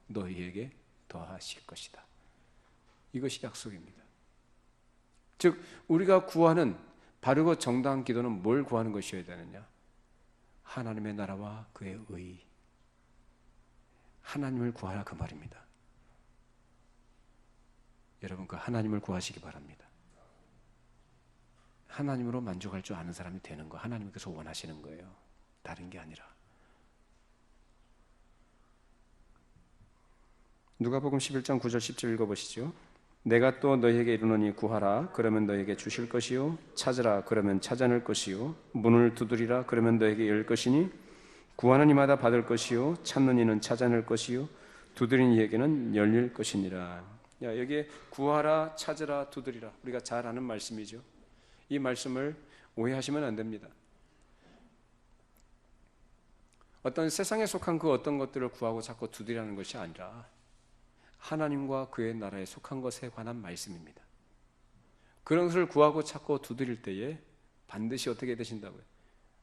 너희에게 더하실 것이다. 이것이 약속입니다. 즉 우리가 구하는 바르고 정당한 기도는 뭘 구하는 것이어야 되느냐? 하나님의 나라와 그의 의, 하나님을 구하라 그 말입니다. 여러분 그 하나님을 구하시기 바랍니다. 하나님으로 만족할 줄 아는 사람이 되는 거, 하나님께서 원하시는 거예요. 다른 게 아니라. 누가복음 11장 9절 10절 읽어보시죠. 내가 또 너희에게 이르노니 구하라 그러면 너희에게 주실 것이요 찾으라 그러면 찾아낼 것이요 문을 두드리라 그러면 너희에게 열 것이니 구하는 이마다 받을 것이요 찾는 이는 찾아낼 것이요 두드리는 이에게는 열릴 것이니라. 여기에 구하라 찾으라 두드리라 우리가 잘 아는 말씀이죠. 이 말씀을 오해하시면 안 됩니다. 어떤 세상에 속한 그 어떤 것들을 구하고 찾고 두드리라는 것이 아니라 하나님과 그의 나라에 속한 것에 관한 말씀입니다. 그런 것을 구하고 찾고 두드릴 때에 반드시 어떻게 되신다고요?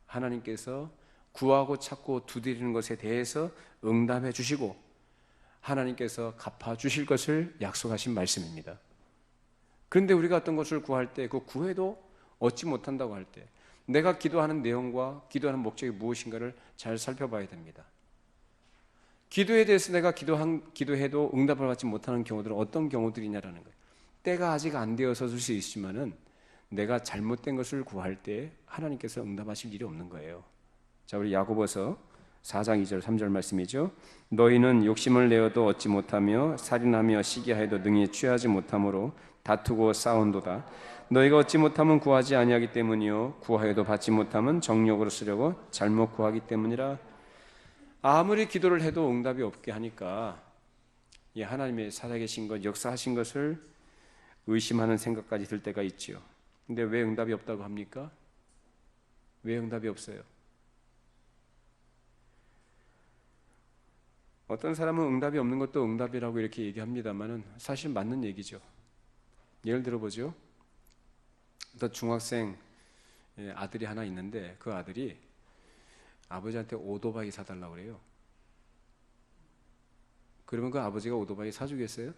하나님께서 구하고 찾고 두드리는 것에 대해서 응답해 주시고 하나님께서 갚아 주실 것을 약속하신 말씀입니다. 그런데 우리가 어떤 것을 구할 때 그 구해도 얻지 못한다고 할 때 내가 기도하는 내용과 기도하는 목적이 무엇인가를 잘 살펴봐야 됩니다. 기도에 대해서 내가 기도해도 응답을 받지 못하는 경우들은 어떤 경우들이냐라는 거예요. 때가 아직 안 되어서 수 있지만은 내가 잘못된 것을 구할 때 하나님께서 응답하실 일이 없는 거예요. 자, 우리 야고보서 4장 2절 3절 말씀이죠. 너희는 욕심을 내어도 얻지 못하며 살인하며 시기하여도 능히 취하지 못하므로 다투고 싸운도다. 너희가 얻지 못하면 구하지 아니하기 때문이요 구하여도 받지 못하면 정욕으로 쓰려고 잘못 구하기 때문이라. 아무리 기도를 해도 응답이 없게 하니까 이 하나님의 살아계신 것, 역사하신 것을 의심하는 생각까지 들 때가 있지요. 근데 왜 응답이 없다고 합니까? 왜 응답이 없어요? 어떤 사람은 응답이 없는 것도 응답이라고 이렇게 얘기합니다만은 사실 맞는 얘기죠. 예를 들어보죠. 어떤 중학생 아들이 하나 있는데 그 아들이 아버지한테 오토바이 사달라고 그래요. 그러면 그 아버지가 오토바이 사주겠어요?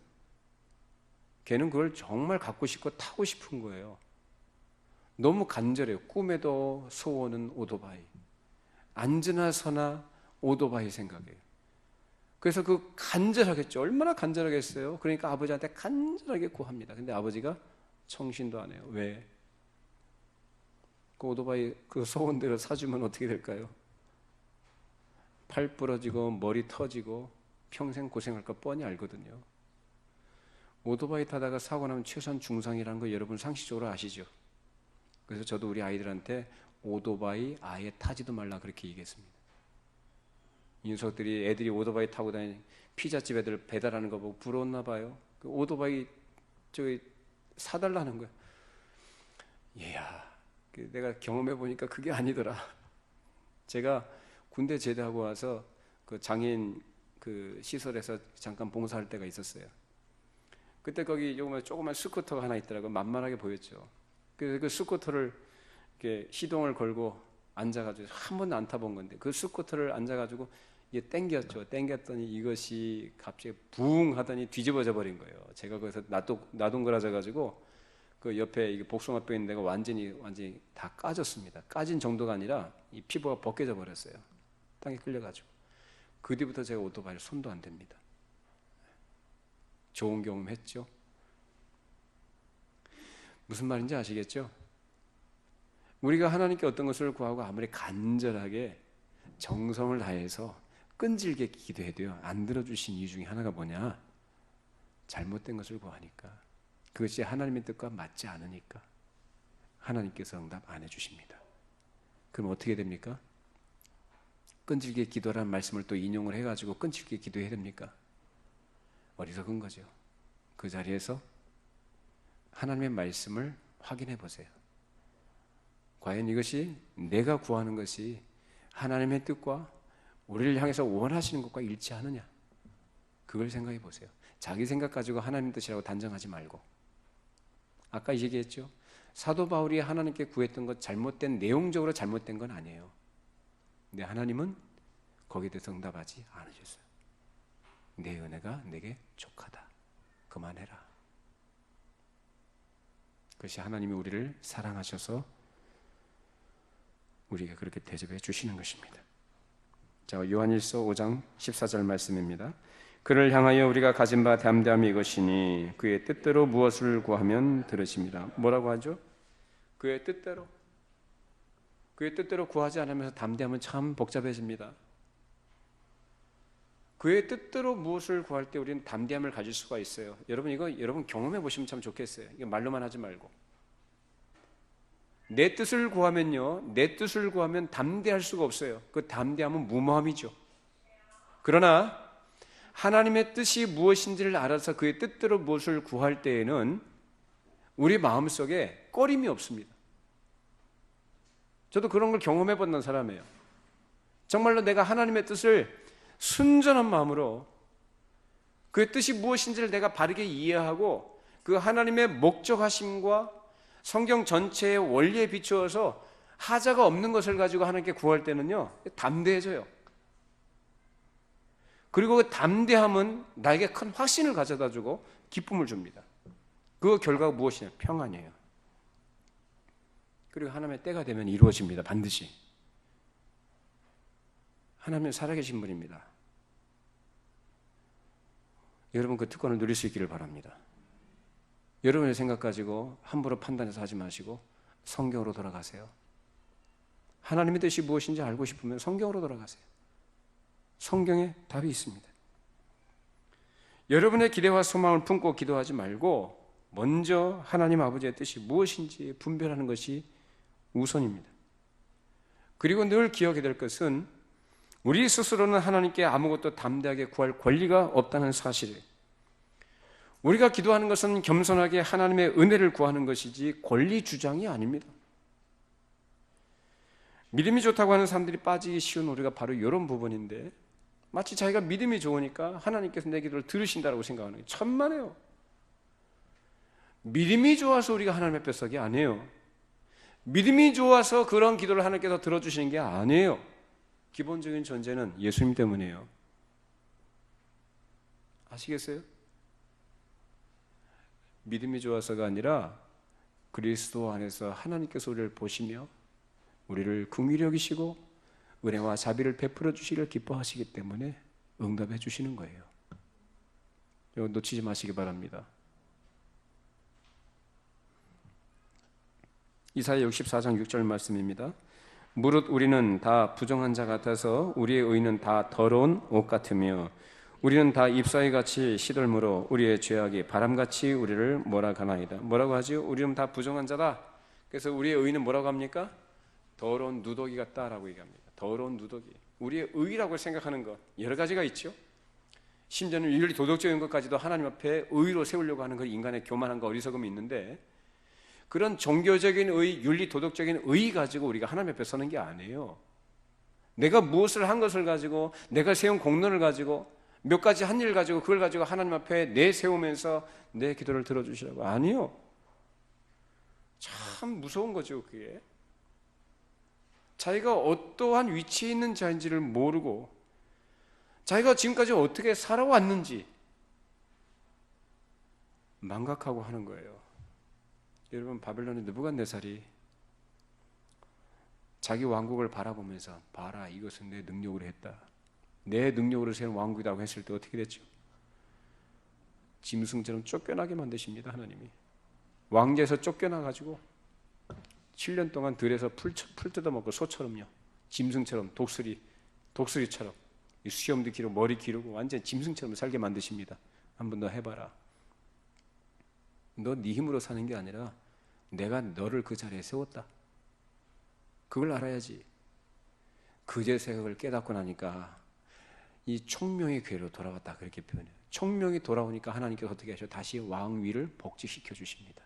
걔는 그걸 정말 갖고 싶고 타고 싶은 거예요. 너무 간절해요. 꿈에도 소원은 오토바이. 앉으나 서나 오토바이 생각이에요. 그래서 그 간절하겠죠. 얼마나 간절하겠어요. 그러니까 아버지한테 간절하게 구합니다. 근데 아버지가 청신도 안 해요. 왜? 그 오토바이 그 소원대로 사주면 어떻게 될까요? 팔 부러지고 머리 터지고 평생 고생할 거 뻔히 알거든요. 오토바이 타다가 사고 나면 최소한 중상이라는 거 여러분 상식적으로 아시죠? 그래서 저도 우리 아이들한테 오토바이 아예 타지도 말라 그렇게 얘기했습니다. 이 녀석들이 애들이 오토바이 타고 다니는 피자집 애들 배달하는 거 보고 부러웠나 봐요. 그 오토바이 저기 사달라는 거야. 이야, 내가 경험해 보니까 그게 아니더라. 제가 군대 제대하고 와서 그 장애인 그 시설에서 잠깐 봉사할 때가 있었어요. 그때 거기 조그만 스쿠터가 하나 있더라고요. 만만하게 보였죠. 그래서 그 스쿠터를 이렇게 시동을 걸고 앉아가지고 한 번도 안 타본 건데 그 스쿠터를 앉아가지고 이게 땡겼죠. 땡겼더니 이것이 갑자기 붕 하더니 뒤집어져 버린 거예요. 제가 거기서 나동그라져가지고 그 옆에 이게 복숭아뼈 있는 데가 완전히 다 까졌습니다. 까진 정도가 아니라 이 피부가 벗겨져 버렸어요. 땅에 끌려가지고. 그 뒤부터 제가 오토바이를 손도 안 댑니다. 좋은 경험 했죠. 무슨 말인지 아시겠죠? 우리가 하나님께 어떤 것을 구하고 아무리 간절하게 정성을 다해서 끈질게 기도해도요 안 들어주신 이유 중에 하나가 뭐냐? 잘못된 것을 구하니까, 그것이 하나님의 뜻과 맞지 않으니까 하나님께서 응답 안 해주십니다. 그럼 어떻게 됩니까? 끈질게 기도라는 말씀을 또 인용을 해가지고 끈질게 기도해야 됩니까? 어리석은 거죠. 그 자리에서 하나님의 말씀을 확인해 보세요. 과연 이것이 내가 구하는 것이 하나님의 뜻과 우리를 향해서 원하시는 것과 일치하느냐? 그걸 생각해 보세요. 자기 생각 가지고 하나님 뜻이라고 단정하지 말고. 아까 얘기했죠. 사도 바울이 하나님께 구했던 것 잘못된, 내용적으로 잘못된 건 아니에요. 근데 하나님은 거기에 대해서 응답하지 않으셨어요. 내 은혜가 내게 족하다. 그만해라. 그것이 하나님이 우리를 사랑하셔서 우리가 그렇게 대접해 주시는 것입니다. 자, 요한일서 5장 14절 말씀입니다. 그를 향하여 우리가 가진 바 담대함이 이것이니 그의 뜻대로 무엇을 구하면 들으십니다. 뭐라고 하죠? 그의 뜻대로. 그의 뜻대로 구하지 않으면서 담대함은 참 복잡해집니다. 그의 뜻대로 무엇을 구할 때 우리는 담대함을 가질 수가 있어요. 여러분 경험해 보시면 참 좋겠어요. 이거 말로만 하지 말고. 내 뜻을 구하면 담대할 수가 없어요. 그 담대함은 무모함이죠. 그러나 하나님의 뜻이 무엇인지를 알아서 그의 뜻대로 무엇을 구할 때에는 우리 마음속에 꺼림이 없습니다. 저도 그런 걸 경험해 본 사람이에요. 정말로 내가 하나님의 뜻을 순전한 마음으로 그의 뜻이 무엇인지를 내가 바르게 이해하고 그 하나님의 목적하심과 성경 전체의 원리에 비추어서 하자가 없는 것을 가지고 하나님께 구할 때는요, 담대해져요. 그리고 그 담대함은 나에게 큰 확신을 가져다 주고 기쁨을 줍니다. 그 결과가 무엇이냐? 평안이에요. 그리고 하나님의 때가 되면 이루어집니다. 반드시. 하나님은 살아계신 분입니다. 여러분 그 특권을 누릴 수 있기를 바랍니다. 여러분의 생각 가지고 함부로 판단해서 하지 마시고 성경으로 돌아가세요. 하나님의 뜻이 무엇인지 알고 싶으면 성경으로 돌아가세요. 성경에 답이 있습니다. 여러분의 기대와 소망을 품고 기도하지 말고 먼저 하나님 아버지의 뜻이 무엇인지 분별하는 것이 우선입니다. 그리고 늘 기억해야 될 것은 우리 스스로는 하나님께 아무것도 담대하게 구할 권리가 없다는 사실이에요. 우리가 기도하는 것은 겸손하게 하나님의 은혜를 구하는 것이지 권리 주장이 아닙니다. 믿음이 좋다고 하는 사람들이 빠지기 쉬운 우리가 바로 이런 부분인데 마치 자기가 믿음이 좋으니까 하나님께서 내 기도를 들으신다고 생각하는 게 천만에요. 믿음이 좋아서 우리가 하나님 앞에 서기 아니에요. 믿음이 좋아서 그런 기도를 하나님께서 들어주시는 게 아니에요. 기본적인 존재는 예수님 때문이에요. 아시겠어요? 믿음이 좋아서가 아니라 그리스도 안에서 하나님께서 우리를 보시며 우리를 긍휼히 여기시고 은혜와 자비를 베풀어 주시기를 기뻐하시기 때문에 응답해 주시는 거예요. 이거 놓치지 마시기 바랍니다. 이사야 64장 6절 말씀입니다. 무릇 우리는 다 부정한 자 같아서 우리의 의는 다 더러운 옷 같으며 우리는 다 잎사귀 같이 시들므로 우리의 죄악이 바람같이 우리를 몰아가나이다. 뭐라고 하죠? 우리는 다 부정한 자다. 그래서 우리의 의는 뭐라고 합니까? 더러운 누더기 같다라고 얘기합니다. 더러운 누더기. 우리의 의라고 생각하는 것 여러 가지가 있죠. 심지어는 윤리 도덕적인 것까지도 하나님 앞에 의로 세우려고 하는 그 인간의 교만함과 어리석음이 있는데 그런 종교적인 의, 윤리 도덕적인 의 가지고 우리가 하나님 앞에 서는 게 아니에요. 내가 무엇을 한 것을 가지고 내가 세운 공론을 가지고 몇 가지 한 일 가지고 그걸 가지고 하나님 앞에 내세우면서 내 기도를 들어주시라고. 아니요. 참 무서운 거죠. 그게 자기가 어떠한 위치에 있는 자인지를 모르고 자기가 지금까지 어떻게 살아왔는지 망각하고 하는 거예요. 여러분 바벨론의 느부갓네살이 자기 왕국을 바라보면서 봐라 이것은 내 능력으로 했다. 내 능력으로 세운 왕국이라고 했을 때 어떻게 됐죠? 짐승처럼 쫓겨나게 만드십니다. 하나님이 왕제에서 쫓겨나가지고 7년 동안 들에서 풀 뜯어먹고 소처럼요 짐승처럼 독수리처럼 수염도 기르고 머리 기르고 완전 짐승처럼 살게 만드십니다. 한 번 더 해봐라. 너 네 힘으로 사는 게 아니라 내가 너를 그 자리에 세웠다. 그걸 알아야지. 그제 생각을 깨닫고 나니까 이 총명의 궤로 돌아갔다 그렇게 표현해요. 총명이 돌아오니까 하나님께서 어떻게 하셔? 다시 왕위를 복직시켜 주십니다.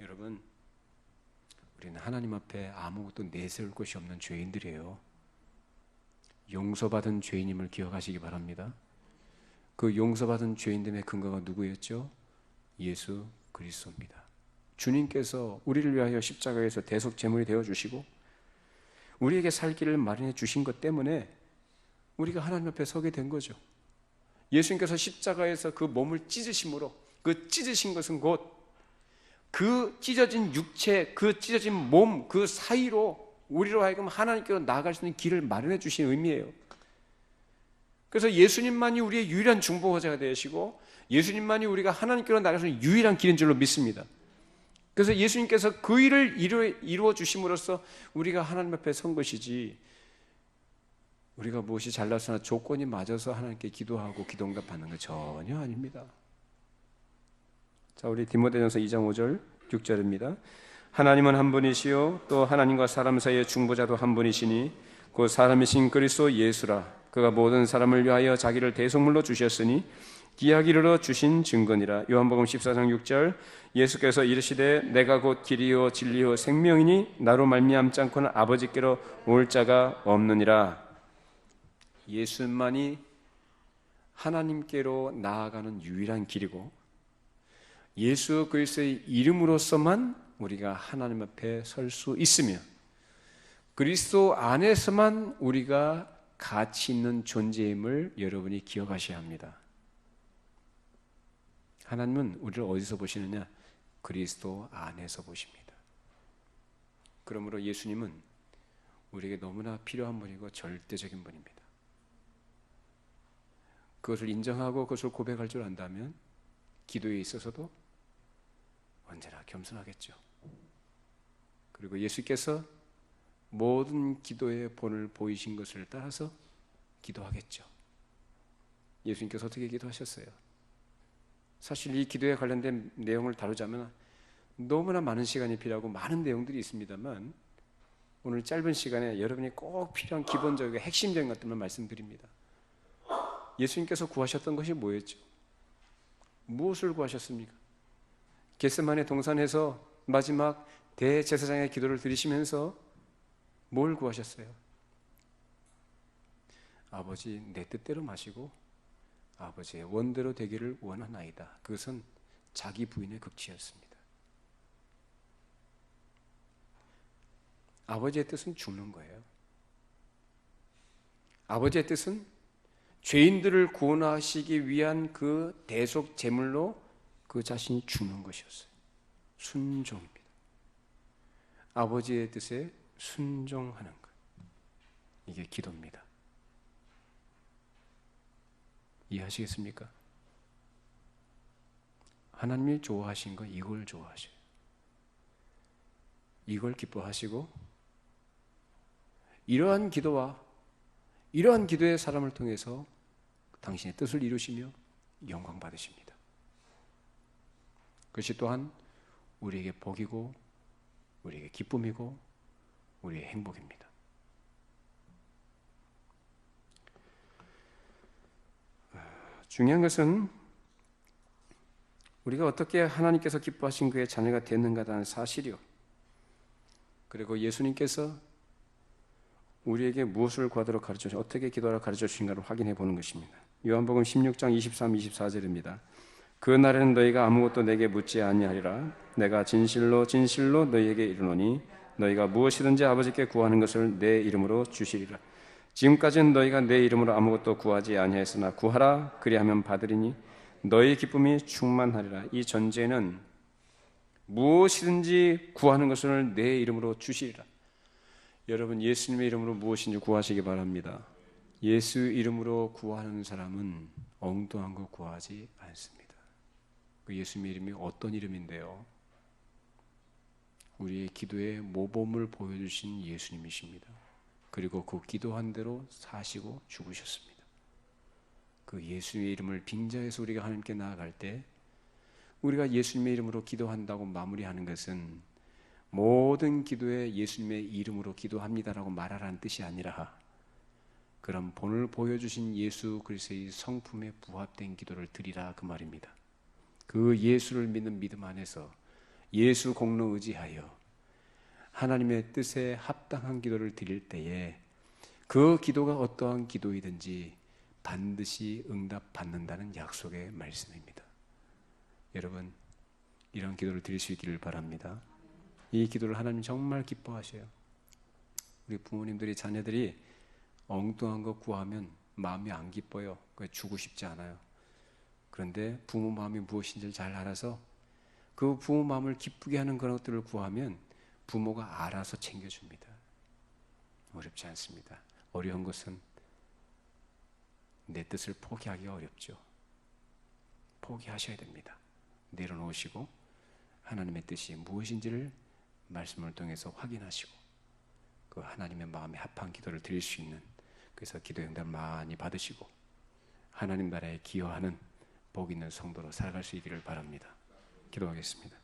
여러분 우리는 하나님 앞에 아무것도 내세울 것이 없는 죄인들이에요. 용서받은 죄인임을 기억하시기 바랍니다. 그 용서받은 죄인됨의 근거가 누구였죠? 예수 그리스도입니다. 주님께서 우리를 위하여 십자가에서 대속 제물이 되어주시고 우리에게 살 길을 마련해 주신 것 때문에 우리가 하나님 앞에 서게 된 거죠. 예수님께서 십자가에서 그 몸을 찢으심으로 그 찢으신 것은 곧 그 찢어진 육체, 그 찢어진 몸, 그 사이로 우리로 하여금 하나님께로 나아갈 수 있는 길을 마련해 주신 의미예요. 그래서 예수님만이 우리의 유일한 중보자가 되시고 예수님만이 우리가 하나님께로 나아갈 수 있는 유일한 길인 줄로 믿습니다. 그래서 예수님께서 그 일을 이루어 주심으로써 우리가 하나님 앞에 선 것이지, 우리가 무엇이 잘나서나 조건이 맞아서 하나님께 기도하고 기도응답 받는 거 전혀 아닙니다. 자, 우리 디모데전서 2장 5절 6절입니다. 하나님은 한 분이시요 또 하나님과 사람 사이의 중보자도 한 분이시니 그 사람이신 그리스도 예수라. 그가 모든 사람을 위하여 자기를 대속물로 주셨으니 기약 이르러 주신 증거니라. 요한복음 14장 6절 예수께서 이르시되 내가 곧 길이요 진리요 생명이니 나로 말미암지 않고는 아버지께로 올 자가 없느니라. 예수만이 하나님께로 나아가는 유일한 길이고 예수 그리스도의 이름으로서만 우리가 하나님 앞에 설 수 있으며 그리스도 안에서만 우리가 가치 있는 존재임을 여러분이 기억하셔야 합니다. 하나님은 우리를 어디서 보시느냐? 그리스도 안에서 보십니다. 그러므로 예수님은 우리에게 너무나 필요한 분이고 절대적인 분입니다. 그것을 인정하고 그것을 고백할 줄 안다면 기도에 있어서도 언제나 겸손하겠죠. 그리고 예수께서 모든 기도의 본을 보이신 것을 따라서 기도하겠죠. 예수님께서 어떻게 기도하셨어요? 사실 이 기도에 관련된 내용을 다루자면 너무나 많은 시간이 필요하고 많은 내용들이 있습니다만 오늘 짧은 시간에 여러분이 꼭 필요한 기본적이고 핵심적인 것들만 말씀드립니다. 예수님께서 구하셨던 것이 뭐였죠? 무엇을 구하셨습니까? 겟세마네 동산에서 마지막 대제사장의 기도를 드리시면서 뭘 구하셨어요? 아버지 내 뜻대로 마시고 아버지의 원대로 되기를 원하나이다. 그것은 자기 부인의 극치였습니다. 아버지의 뜻은 죽는 거예요. 아버지의 뜻은 죄인들을 구원하시기 위한 그 대속 제물로 그 자신이 죽는 것이었어요. 순종입니다. 아버지의 뜻에 순종하는 것. 이게 기도입니다. 이해하시겠습니까? 하나님이 좋아하신 거 이걸 좋아하셔요. 이걸 기뻐하시고 이러한 기도와 이러한 기도의 사람을 통해서 당신의 뜻을 이루시며 영광 받으십니다. 그것이 또한 우리에게 복이고 우리에게 기쁨이고 우리의 행복입니다. 중요한 것은 우리가 어떻게 하나님께서 기뻐하신 그의 자녀가 됐는가라는 사실이요. 그리고 예수님께서 우리에게 무엇을 구하도록 가르쳐 어떻게 기도하라 가르쳐 주신가를 확인해 보는 것입니다. 요한복음 16장 23, 24절입니다. 그 날에는 너희가 아무것도 내게 묻지 아니하리라. 내가 진실로 진실로 너희에게 이르노니 너희가 무엇이든지 아버지께 구하는 것을 내 이름으로 주시리라. 지금까지는 너희가 내 이름으로 아무것도 구하지 아니하였으나 구하라 그리하면 받으리니 너희 기쁨이 충만하리라. 이 전제는 무엇이든지 구하는 것을 내 이름으로 주시리라. 여러분 예수님의 이름으로 무엇인지 구하시기 바랍니다. 예수 이름으로 구하는 사람은 엉뚱한 거 구하지 않습니다. 그 예수님의 이름이 어떤 이름인데요? 우리의 기도의 모범을 보여주신 예수님이십니다. 그리고 그 기도한 대로 사시고 죽으셨습니다. 그 예수님의 이름을 빙자해서 우리가 하나님께 나아갈 때 우리가 예수님의 이름으로 기도한다고 마무리하는 것은 모든 기도에 예수님의 이름으로 기도합니다라고 말하라는 뜻이 아니라 그런 본을 보여주신 예수 그리스도의 성품에 부합된 기도를 드리라 그 말입니다. 그 예수를 믿는 믿음 안에서 예수 공로 의지하여 하나님의 뜻에 합당한 기도를 드릴 때에 그 기도가 어떠한 기도이든지 반드시 응답받는다는 약속의 말씀입니다. 여러분 이런 기도를 드릴 수 있기를 바랍니다. 이 기도를 하나님 정말 기뻐하셔요. 우리 부모님들이 자녀들이 엉뚱한 거 구하면 마음이 안 기뻐요. 주고 싶지 않아요. 그런데 부모 마음이 무엇인지를 잘 알아서 그 부모 마음을 기쁘게 하는 그런 것들을 구하면 부모가 알아서 챙겨줍니다. 어렵지 않습니다. 어려운 것은 내 뜻을 포기하기가 어렵죠. 포기하셔야 됩니다. 내려놓으시고 하나님의 뜻이 무엇인지를 말씀을 통해서 확인하시고 그 하나님의 마음에 합한 기도를 드릴 수 있는, 그래서 기도 응답 많이 받으시고 하나님 나라에 기여하는 복 있는 성도로 살아갈 수 있기를 바랍니다. 기도하겠습니다.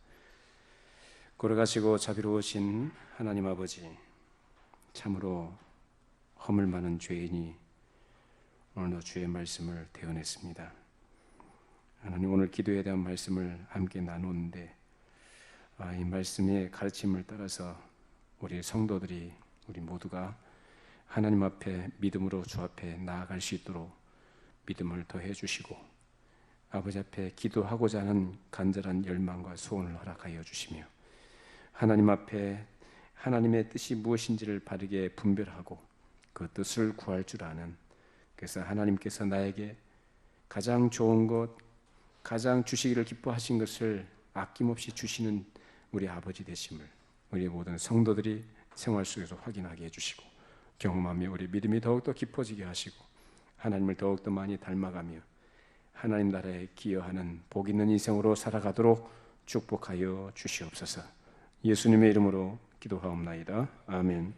걸어가시고 자비로우신 하나님 아버지, 참으로 허물 많은 죄인이 오늘도 주의 말씀을 대언했습니다. 하나님, 오늘 기도에 대한 말씀을 함께 나누는데 이 말씀의 가르침을 따라서 우리 성도들이, 우리 모두가 하나님 앞에 믿음으로 주 앞에 나아갈 수 있도록 믿음을 더해 주시고 아버지 앞에 기도하고자 하는 간절한 열망과 소원을 허락하여 주시며 하나님 앞에 하나님의 뜻이 무엇인지를 바르게 분별하고 그 뜻을 구할 줄 아는, 그래서 하나님께서 나에게 가장 좋은 것, 가장 주시기를 기뻐하신 것을 아낌없이 주시는 우리 아버지 되심을 우리 모든 성도들이 생활 속에서 확인하게 해주시고 경험하며 우리 믿음이 더욱더 깊어지게 하시고 하나님을 더욱더 많이 닮아가며 하나님 나라에 기여하는 복 있는 인생으로 살아가도록 축복하여 주시옵소서. 예수님의 이름으로 기도하옵나이다. 아멘.